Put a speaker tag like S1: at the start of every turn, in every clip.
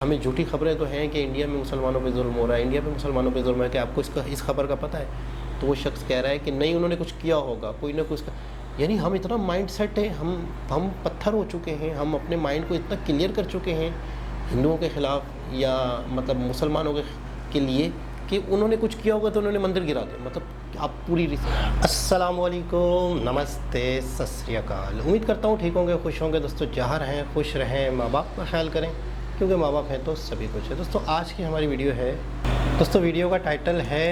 S1: हमें झूठी खबरें तो हैं कि इंडिया में मुसलमानों पे जुल्म हो रहा है, इंडिया पे मुसलमानों पे जुल्म है, कि आपको इस खबर का पता है? तो वो शख्स कह रहा है कि नहीं, उन्होंने कुछ किया होगा, कोई ना कुछ। यानी हम इतना माइंड सेट है, हम पत्थर हो चुके हैं, हम अपने माइंड को इतना क्लियर कर चुके हैं हिंदुओं के ख़िलाफ़ या मतलब मुसलमानों के लिए कि उन्होंने कुछ किया होगा तो उन्होंने मंदिर गिरा दिया। मतलब आप पूरी अस्सलाम वालेकुम, नमस्ते, सत श्री अकाल। उम्मीद करता हूँ ठीक होंगे, खुश होंगे दोस्तों। जहाँ रहें खुश रहें, माँ बाप का ख्याल करें, क्योंकि माँ बाप हैं तो सभी कुछ है। दोस्तों आज की हमारी वीडियो है, दोस्तों वीडियो का टाइटल है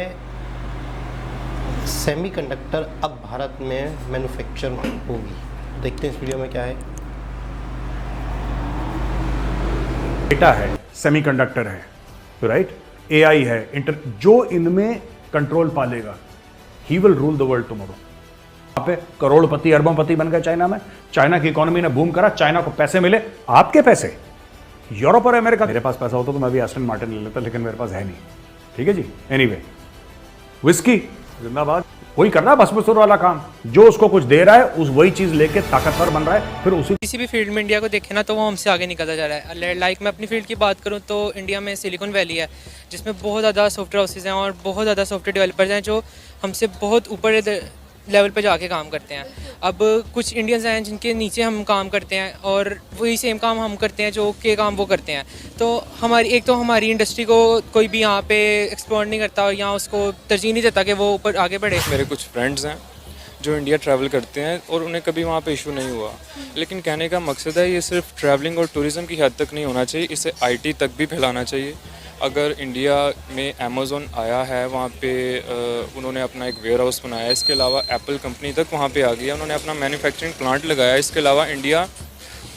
S1: सेमीकंडक्टर अब भारत में मैन्युफैक्चर होगी। देखते हैं इस वीडियो में क्या है।
S2: डेटा है, सेमीकंडक्टर है, राइट, एआई है, जो इनमें कंट्रोल पालेगा, he will rule the world tomorrow. वहां पे करोड़पति अरबोंपति बन गए चाइना में, चाइना की इकोनॉमी ने बूम करा, चाइना को पैसे मिले, आपके पैसे यूरोप और अमेरिका। मेरे पास पैसा होता तो मैं भी एस्टन मार्टिन ले लेता, लेकिन मेरे पास है नहीं, ठीक है जी। एनीवे, विस्की जिंदाबाद, वही कर रहा है भस्मासुर वाला काम, जो उसको कुछ दे रहा है उस वही चीज लेके ताकतवर बन रहा है, फिर उसी
S3: किसी भी फील्ड में इंडिया को देखें ना तो वो हमसे आगे निकलता जा रहा है। लाइक मैं अपनी फील्ड की बात करूं तो इंडिया में सिलिकॉन वैली है, जिसमें बहुत ज़्यादा सॉफ्टवेयर हाउसेज हैं और बहुत ज़्यादा सॉफ्टवेयर डेवलपर्स हैं जो हमसे बहुत ऊपर लेवल पे जाके काम करते हैं। अब कुछ इंडियंस हैं जिनके नीचे हम काम करते हैं और वही सेम काम हम करते हैं जो के काम वो करते हैं। तो हमारी इंडस्ट्री को कोई भी यहाँ पे एक्सप्लोर नहीं करता और यहाँ उसको तरजीह नहीं देता कि वो ऊपर आगे बढ़े।
S4: मेरे कुछ फ्रेंड्स हैं जो इंडिया ट्रैवल करते हैं और उन्हें कभी वहाँ पे इशू नहीं हुआ, लेकिन कहने का मकसद है ये सिर्फ ट्रैवलिंग और टूरिज़्म की हद तक नहीं होना चाहिए, इसे आईटी तक भी फैलाना चाहिए। अगर इंडिया में अमेज़न आया है, वहाँ पे उन्होंने अपना एक वेयर हाउस बनाया, इसके अलावा एप्पल कंपनी तक वहाँ पे आ गया, उन्होंने अपना मैन्युफैक्चरिंग प्लांट लगाया, इसके अलावा इंडिया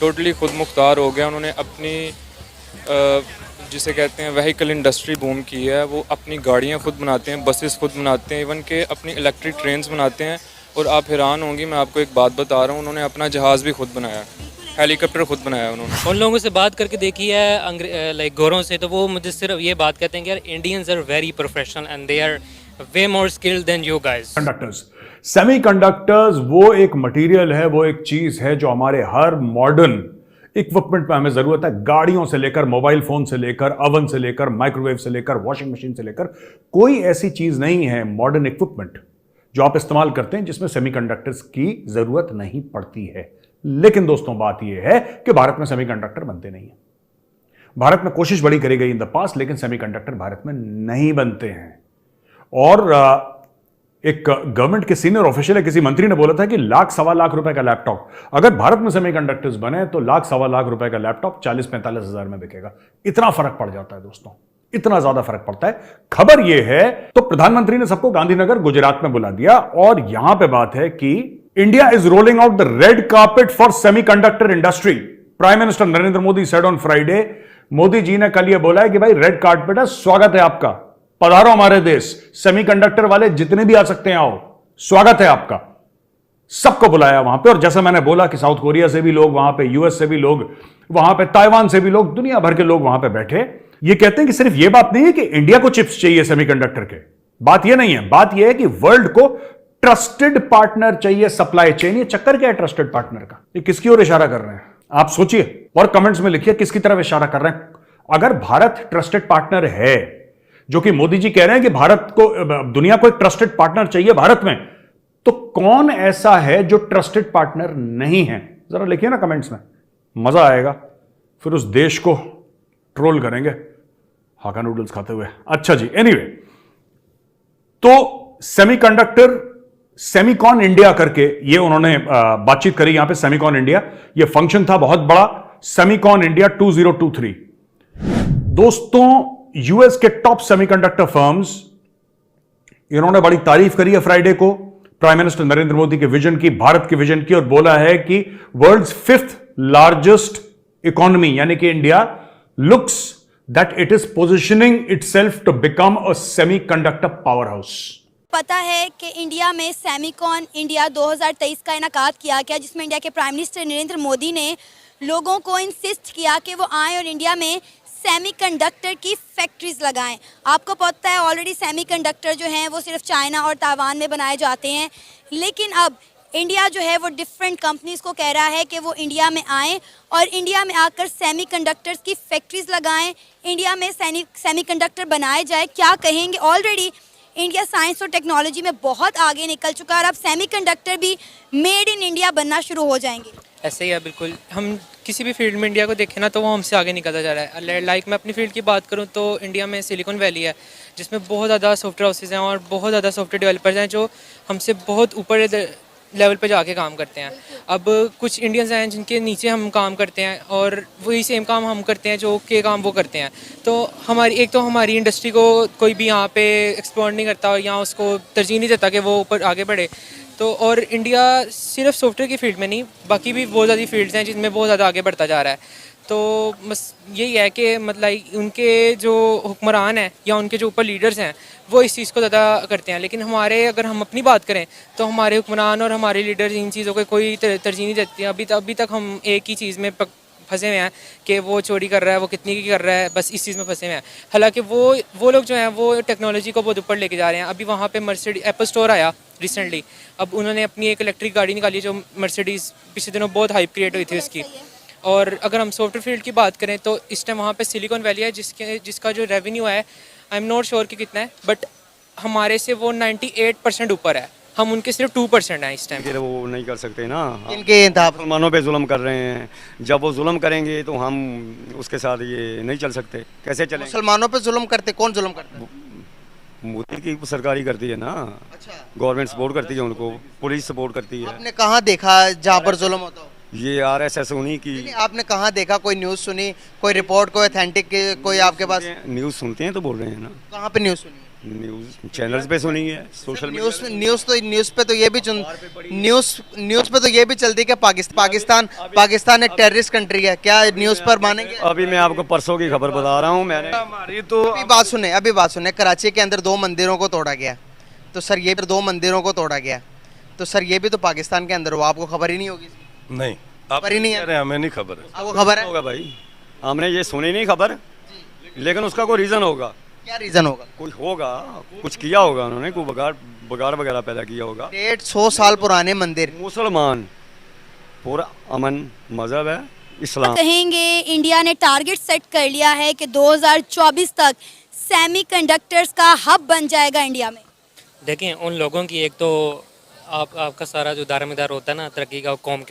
S4: टोटली खुद मुख्तार हो गया। उन्होंने अपनी जिसे कहते हैं व्हीकल इंडस्ट्री बूम की है, वो अपनी गाड़ियाँ खुद बनाते हैं, बसेस खुद बनाते हैं, इवन के अपनी इलेक्ट्रिक ट्रेन्स बनाते हैं। और आप हैरान होंगी, मैं आपको एक बात बता रहा हूँ, उन्होंने अपना जहाज़ भी खुद बनाया, हेलीकॉप्टर खुद बनाया उन्होंने।
S3: उन लोगों से बात करके देखी है लाइक गोरों से, तो वो मुझे सिर्फ ये बात कहते हैं कि यार Indians are very professional and they are way more skilled than you guys.
S2: Conductors, semiconductors वो एक मटेरियल है, वो एक चीज है जो हमारे हर मॉडर्न इक्विपमेंट में हमें जरूरत है। गाड़ियों से लेकर, मोबाइल फोन से लेकर, ओवन से लेकर, माइक्रोवेव से लेकर, वॉशिंग मशीन से लेकर, कोई ऐसी चीज नहीं है मॉडर्न इक्विपमेंट जो आप इस्तेमाल करते हैं जिसमें सेमीकंडक्टर्स की जरूरत नहीं पड़ती है। लेकिन दोस्तों बात यह है कि भारत में सेमीकंडक्टर बनते नहीं है। भारत में कोशिश बड़ी करी गई इन द पास्ट, लेकिन सेमीकंडक्टर भारत में नहीं बनते हैं। और एक गवर्नमेंट के सीनियर ऑफिशियल है, किसी मंत्री ने बोला था कि लाख सवा लाख रुपए का लैपटॉप अगर भारत में सेमीकंडक्टर्स बने तो लाख सवा लाख रुपए का लैपटॉप 40-45 हजार में बिकेगा। इतना फर्क पड़ जाता है दोस्तों, इतना ज्यादा फर्क पड़ता है। खबर यह है तो प्रधानमंत्री ने सबको गांधीनगर गुजरात में बुला दिया और यहां पे बात है कि India is rolling out the red carpet for semiconductor industry. Prime minister Narendra Modi said on Friday. Modi ji ने कल यह बोला है कि भाई रेड कार्पेट है, स्वागत है आपका, पधारो हमारे देश, सेमीकंडक्टर वाले जितने भी आ सकते हैं आओ, स्वागत है आपका। सबको बुलाया वहां पे। और जैसा मैंने बोला कि साउथ कोरिया से भी लोग वहां पे, यूएस से भी लोग वहां पे, ताइवान से भी लोग, दुनिया भर के लोग वहां पे बैठे। ये कहते हैं कि सिर्फ ये बात नहीं है कि इंडिया को चिप्स चाहिए सेमीकंडक्टर के, बात ये नहीं है, बात ये है कि वर्ल्ड को ट्रस्टेड पार्टनर चाहिए सप्लाई चेन। ये चक्कर क्या है ट्रस्टेड पार्टनर का? ये किसकी ओर इशारा कर रहे हैं आप सोचिए और कमेंट्स में लिखिए किसकी तरफ इशारा कर रहे हैं। अगर भारत ट्रस्टेड पार्टनर है, जो कि मोदी जी कह रहे हैं कि भारत को, दुनिया को एक ट्रस्टेड पार्टनर चाहिए भारत में, तो कौन ऐसा है जो ट्रस्टेड पार्टनर नहीं है? जरा लिखिए ना कमेंट्स में, मजा आएगा, फिर उस देश को ट्रोल करेंगे हाका नूडल्स खाते हुए। अच्छा जी, एनीवे, तो सेमीकंडक्टर, सेमीकॉन इंडिया करके ये उन्होंने बातचीत करी यहां पे। सेमीकॉन इंडिया, ये फंक्शन था बहुत बड़ा, सेमीकॉन इंडिया 2023। दोस्तों यूएस के टॉप सेमीकंडक्टर फर्म्स, इन्होंने बड़ी तारीफ करी है फ्राइडे को प्राइम मिनिस्टर नरेंद्र मोदी के विजन की, भारत के विजन की, और बोला है कि वर्ल्ड्स 5th लार्जेस्ट इकोनॉमी यानी कि India looks that it is positioning itself to become a semiconductor powerhouse.
S5: पता है कि इंडिया में सेमीकॉन इंडिया 2023 का इनेकाद किया गया, जिसमें इंडिया के प्राइम मिनिस्टर नरेंद्र मोदी ने लोगों को इंसिस्ट किया कि वो आएँ और इंडिया में सेमीकंडक्टर की फैक्ट्रीज लगाएं। आपको पता है ऑलरेडी सेमीकंडक्टर जो हैं वो सिर्फ चाइना और ताइवान में बनाए जाते हैं, लेकिन अब इंडिया जो है वो डिफरेंट कंपनीज़ को कह रहा है कि वो इंडिया में आएँ और इंडिया में आकर सेमीकंडक्टर्स की फैक्ट्रीज लगाएं, इंडिया में सेमीकंडक्टर बनाए जाए। क्या कहेंगे? ऑलरेडी इंडिया साइंस और टेक्नोलॉजी में बहुत आगे निकल चुका है और अब सेमीकंडक्टर भी मेड इन इंडिया बनना शुरू हो जाएंगे।
S3: ऐसे ही है बिल्कुल। हम किसी भी फील्ड में इंडिया को देखें ना तो वो हमसे आगे निकलता जा रहा है। लाइक मैं अपनी फील्ड की बात करूँ तो इंडिया में सिलिकॉन वैली है जिसमें बहुत ज़्यादा सॉफ्टवेयर हाउसेज हैं और बहुत ज़्यादा सॉफ्टवेयर डेवलपर्स हैं जो हमसे बहुत ऊपर लेवल पे जाके काम करते हैं। अब कुछ इंडियंस हैं जिनके नीचे हम काम करते हैं और वही सेम काम हम करते हैं जो के काम वो करते हैं। तो हमारी इंडस्ट्री को कोई भी यहाँ पे एक्सप्लोर नहीं करता और यहाँ उसको तरजीह नहीं देता कि वो ऊपर आगे बढ़े। तो और इंडिया सिर्फ सॉफ्टवेयर की फील्ड में नहीं, बाकी भी बहुत ज़्यादा फील्ड्स हैं जिनमें बहुत ज़्यादा आगे बढ़ता जा रहा है। तो बस यही है कि मतलब उनके जो हुक्मरान हैं या उनके जो ऊपर लीडर्स हैं वो इस चीज़ को ज़्यादा करते हैं, लेकिन अगर हम अपनी बात करें तो हमारे हुक्मरान और हमारे लीडर्स इन चीज़ों को कोई तरजीह नहीं देते हैं। अभी तक हम एक ही चीज़ में फंसे हुए हैं कि वो चोरी कर रहा है, वो कितनी की कर रहा है, बस इस चीज़ में फंसे हुए हैं। हालांकि वो लोग जो हैं वो टेक्नोलॉजी को बहुत ऊपर लेके जा रहे हैं। अभी वहाँ पे मर्सिडीज एप्पल स्टोर आया रिसेंटली, अब उन्होंने अपनी एक इलेक्ट्रिक गाड़ी निकाली जो मर्सिडीज़ पिछले दिनों बहुत हाइप क्रिएट हुई थी उसकी। और अगर हम सॉफ्टवेयर फील्ड की बात करें तो इस टाइम वहाँ पे सिलिकॉन वैली है जिसका जो रेवेन्यू है आई एम नॉट श्योर कि कितना है, बट हमारे से वो 98% ऊपर है, हम उनके सिर्फ 2% हैं इस टाइम।
S6: वो नहीं कर सकते ना,
S7: इनके इंतहा
S6: मुसलमानों पे जुल्म कर रहे हैं। जब वो जुल्म करेंगे तो हम उसके साथ ये नहीं चल सकते। कैसे चलें?
S7: मुसलमानों पे जुल्म करते, कौन जुल्म करता है?
S6: मोदी की सरकारी करती है ना,
S7: अच्छा,
S6: गवर्नमेंट सपोर्ट करती है उनको, पुलिस सपोर्ट करती है।
S7: आपने कहाँ देखा जहाँ पर जुल्म होता हो?
S6: ये RSS उन्हीं की।
S7: नहीं, आपने कहाँ देखा? कोई न्यूज़ सुनी, कोई रिपोर्ट, कोई ऑथेंटिक कोई आपके पास?
S6: न्यूज़ सुनते हैं तो बोल रहे हैं ना।
S7: कहाँ पे न्यूज़ सुनी?
S6: न्यूज़ चैनल्स पे सुनी है, सोशल
S7: न्यूज़ पे तो ये भी न्यूज़ पे तो ये भी चलती है कि पाकिस्तान एक टेररिस्ट कंट्री है। क्या न्यूज़ पर मानेंगे?
S6: अभी मैं आपको परसों की खबर बता रहा हूँ मैंने।
S2: हमारी तो
S7: अभी बात सुने। कराची के अंदर 2 मंदिरों को तोड़ा गया, तो सर ये 2 मंदिरों को तोड़ा गया, तो सर ये भी तो पाकिस्तान के अंदर हुआ, आपको खबर ही नहीं होगी?
S8: नहीं, आप
S7: खबर ही नहीं है?
S8: कह रहे हैं, हमें नहीं खबर है।
S7: आपको खबर है?
S6: होगा भाई, हमने ये सुनी नहीं खबर, लेकिन उसका कोई रीज़न होगा।
S7: क्या रीज़न होगा?
S6: कोई होगा, कुछ किया होगा उन्होंने, कोई बगाड़ वगैरह पैदा किया होगा।
S7: 150 साल पुराने मंदिर।
S6: मुसलमान पूरा अमन मजहब है, इस्लाम।
S5: कहेंगे इंडिया ने टारगेट सेट कर लिया है कि 2024 तक सेमीकंडक्टर्स का हब बन जाएगा इंडिया में।
S9: देखिए उन लोगों की एक तो आपका सारा जो दारोमदार होता है ना तरक्की का कौम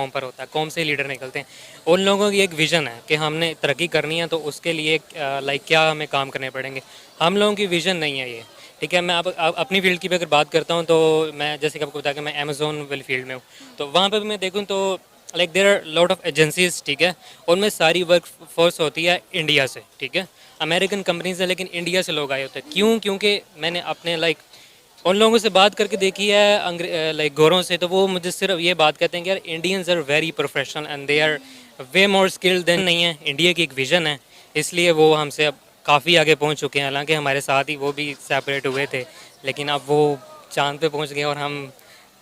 S9: पर होता है, कौम से लीडर निकलते हैं। उन लोगों की एक विज़न है कि हमने तरक्की करनी है तो उसके लिए क्या हमें काम करने पड़ेंगे। हम लोगों की विज़न नहीं है ये, ठीक है। मैं अपनी फील्ड की भी अगर बात करता हूँ तो मैं जैसे कि आपको बताया कि मैं अमेज़ोन वाली फील्ड में हूँ, तो वहाँ पर भी मैं देखूँ तो there are lot of agencies, ठीक है। उनमें सारी वर्क फोर्स होती है इंडिया से, ठीक है। अमेरिकन कंपनीज है लेकिन इंडिया से लोग आए होते हैं। क्यों? क्योंकि मैंने अपने उन लोगों से बात करके देखी है गोरों से, तो वो मुझे सिर्फ ये बात कहते हैं कि यार Indians are very professional and they are way more skilled than. नहीं है, इंडिया की एक विज़न है, इसलिए वो हमसे अब काफ़ी आगे पहुंच चुके हैं। हालांकि हमारे साथ ही वो भी सेपरेट हुए थे, लेकिन अब वो चांद पे पहुंच गए और हम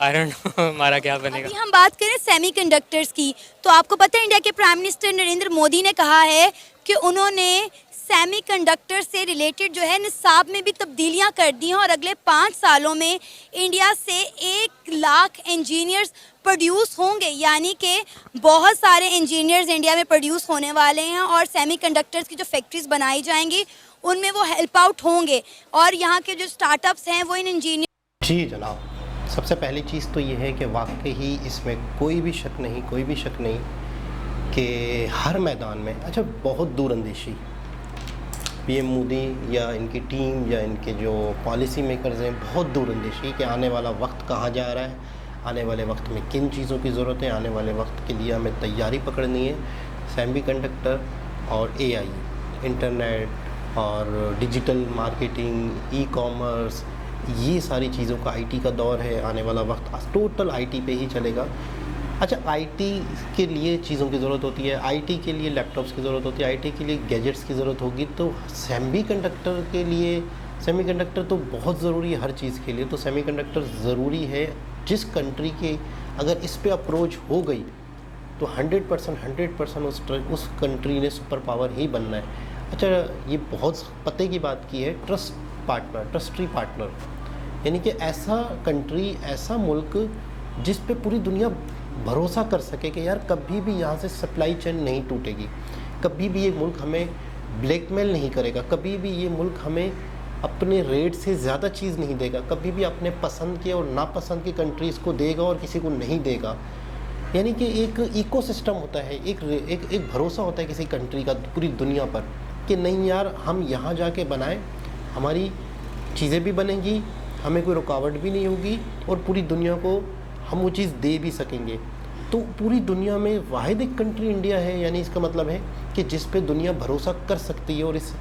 S9: आई डोंट नो हमारा क्या बनेगा।
S5: अभी हम बात करें सेमीकंडक्टर्स की, तो आपको पता है इंडिया के प्राइम मिनिस्टर नरेंद्र मोदी ने कहा है कि उन्होंने सेमीकंडक्टर से रिलेटेड जो है निसाब में भी तब्दीलियां कर दी हैं और अगले 5 सालों में इंडिया से 1 लाख इंजीनियर्स प्रोड्यूस होंगे, यानी कि बहुत सारे इंजीनियर्स इंडिया में प्रोड्यूस होने वाले हैं और सेमीकंडक्टर्स की जो फैक्ट्रीज बनाई जाएंगी उनमें वो हेल्प आउट होंगे और यहाँ के जो स्टार्टअप्स हैं वो इन इंजीनियर।
S1: जी जनाब, सबसे पहली चीज़ तो ये है कि वाकई ही इसमें कोई भी शक नहीं कि हर मैदान में बहुत दूर अंदेशी PM मोदी या इनकी टीम या इनके जो पॉलिसी मेकर्स हैं, बहुत दूर अंदेशी कि आने वाला वक्त कहाँ जा रहा है, आने वाले वक्त में किन चीज़ों की ज़रूरत है, आने वाले वक्त के लिए हमें तैयारी पकड़नी है। सेमीकंडक्टर और AI, इंटरनेट और डिजिटल मार्केटिंग, ई-कॉमर्स, ये सारी चीज़ों का IT का दौर है। आने वाला वक्त टोटल IT पे ही चलेगा। IT के लिए चीज़ों की ज़रूरत होती है, IT के लिए लैपटॉप्स की ज़रूरत होती है, IT के लिए गैजेट्स की ज़रूरत होगी, तो सेमीकंडक्टर तो बहुत ज़रूरी है हर चीज़ के लिए। तो सेमीकंडक्टर ज़रूरी है। जिस कंट्री के अगर इस पे अप्रोच हो गई तो 100% उस कंट्री ने सुपर पावर ही बनना है। ये बहुत पते की बात की है, ट्रस्टी पार्टनर, यानी कि ऐसा कंट्री, ऐसा मुल्क जिस पे पूरी दुनिया भरोसा कर सके कि यार कभी भी यहाँ से सप्लाई चेन नहीं टूटेगी, कभी भी ये मुल्क हमें ब्लैकमेल नहीं करेगा, कभी भी ये मुल्क हमें अपने रेट से ज़्यादा चीज़ नहीं देगा, कभी भी अपने पसंद के और नापसंद की कंट्रीज़ को देगा और किसी को नहीं देगा। यानी कि एक इकोसिस्टम होता है, एक भरोसा होता है किसी कंट्री का पूरी दुनिया पर कि नहीं यार हम यहाँ जाके बनाएं, हमारी चीज़ें भी बनेंगी, हमें कोई रुकावट भी नहीं होगी और पूरी दुनिया को हम वो चीज़ दे भी सकेंगे। तो पूरी दुनिया में वाहिद एक कंट्री इंडिया है, यानी इसका मतलब है कि जिस पे दुनिया भरोसा कर सकती है। और इस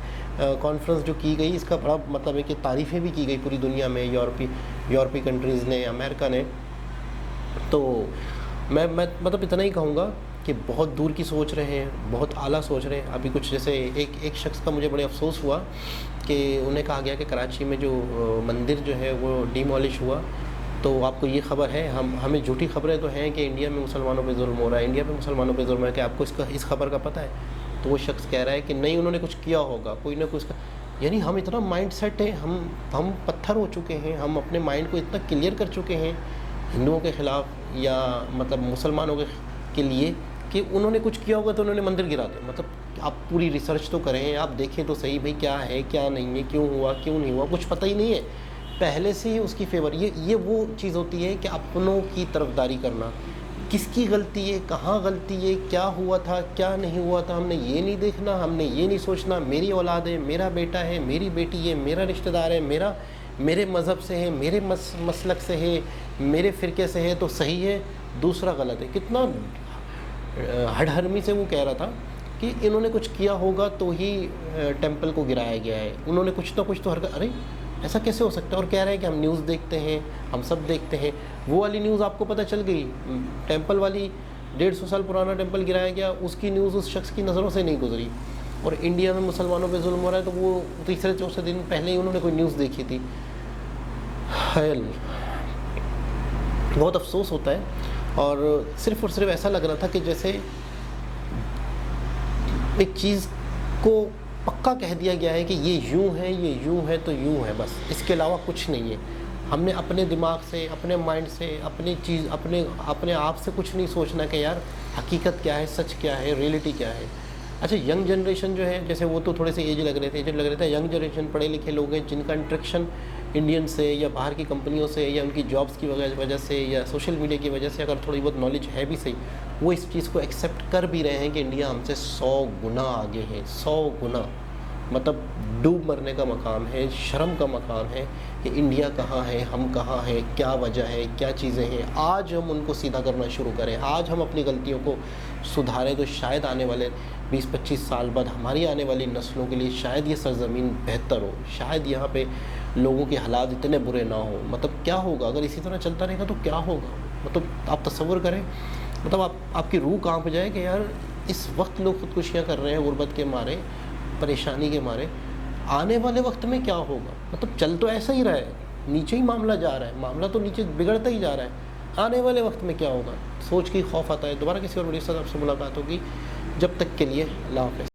S1: कॉन्फ्रेंस जो की गई इसका बड़ा मतलब है कि तारीफ़ें भी की गई पूरी दुनिया में, यूरोपीय कंट्रीज़ ने, अमेरिका ने। तो मैं मतलब इतना ही कहूँगा कि बहुत दूर की सोच रहे हैं, बहुत आला सोच रहे हैं। अभी कुछ जैसे एक शख्स का मुझे बड़े अफसोस हुआ कि उन्हें कहा गया कि कराची में जो मंदिर जो है वो डिमोलिश हुआ। तो आपको ये ख़बर है, हमें झूठी खबरें तो हैं कि इंडिया में मुसलमानों पे जुल्म हो रहा है, इंडिया में मुसलमानों पे जुल्म है। कि आपको इस खबर का पता है? तो वो शख्स कह रहा है कि नहीं, उन्होंने कुछ किया होगा, कोई ना कुछ। यानी हम इतना माइंड सेट है, हम पत्थर हो चुके हैं, हम अपने माइंड को इतना क्लियर कर चुके हैं हिंदुओं के ख़िलाफ़ या मतलब मुसलमानों के लिए कि उन्होंने कुछ किया होगा तो उन्होंने मंदिर गिरा दो। मतलब आप पूरी रिसर्च तो करें, आप देखें तो सही भाई क्या है क्या नहीं है, क्यों हुआ क्यों नहीं हुआ, कुछ पता ही नहीं है पहले से ही उसकी फेवर। ये वो चीज़ होती है कि अपनों की तरफदारी करना, किसकी गलती है, कहाँ गलती है, क्या हुआ था क्या नहीं हुआ था, हमने ये नहीं देखना, हमने ये नहीं सोचना मेरी औलाद है, मेरा बेटा है, मेरी बेटी है, मेरा रिश्तेदार है, मेरे मज़हब से है, मेरे मसलक से है, मेरे फ़िरके से है तो सही है, दूसरा गलत है। कितना हड़हरमी से वो कह रहा था कि इन्होंने कुछ किया होगा तो ही टेंपल को गिराया गया है, उन्होंने कुछ तो हरकत। अरे ऐसा कैसे हो सकता है? और कह रहे हैं कि हम न्यूज़ देखते हैं, हम सब देखते हैं। वो वाली न्यूज़ आपको पता चल गई, टेंपल वाली 150 साल पुराना टेंपल गिराया गया, उसकी न्यूज़ उस शख्स की नज़रों से नहीं गुजरी। और इंडिया में मुसलमानों पे जुल्म हो रहा है तो वो तीसरे चौथे दिन पहले ही उन्होंने कोई न्यूज़ देखी थी। बहुत अफसोस होता है। और सिर्फ़ ऐसा लग रहा था कि जैसे एक चीज़ को पक्का कह दिया गया है कि ये यूँ है, ये यूँ है तो यूँ है, बस इसके अलावा कुछ नहीं है। हमने अपने दिमाग से, अपने माइंड से, अपने आप से कुछ नहीं सोचना कि यार हकीकत क्या है, सच क्या है, रियलिटी क्या है। अच्छा, यंग जनरेशन जो है, जैसे वो तो थोड़े से एज लग रहे थे। यंग जनरेशन पढ़े लिखे लोग हैं जिनका इंट्रैक्शन इंडियन से या बाहर की कंपनियों से या उनकी जॉब्स की वजह से या सोशल मीडिया की वजह से अगर थोड़ी बहुत नॉलेज है भी सही, वो इस चीज़ को एक्सेप्ट कर भी रहे हैं कि इंडिया हमसे 100 गुना आगे है, 100 गुना। मतलब डूब मरने का मकाम है, शर्म का मकाम है कि इंडिया कहाँ है, हम कहाँ हैं, क्या वजह है, क्या चीज़ें हैं। आज हम उनको सीधा करना शुरू करें, आज हम अपनी गलतियों को सुधारें तो शायद आने वाले 20-25 साल बाद हमारी आने वाली नस्लों के लिए शायद ये सरज़मीन बेहतर हो, शायद यहाँ पे लोगों के हालात इतने बुरे ना हो। मतलब क्या होगा अगर इसी तरह चलता रहेगा तो क्या होगा? मतलब आप तसव्वुर करें, मतलब आपकी रूह कांप जाए कि यार इस वक्त लोग खुदकुशियाँ कर रहे हैं गुर्बत के मारे, परेशानी के मारे। आने वाले वक्त में क्या होगा? मतलब चल तो ऐसा ही रहा है, नीचे ही मामला जा रहा है, मामला तो नीचे बिगड़ता ही जा रहा है। आने वाले वक्त में क्या होगा सोच के खौफ आता है। दोबारा किसी और वीडियो के साथ आपसे मुलाकात होगी, जब तक के लिए अल्लाह हाफ़िज़।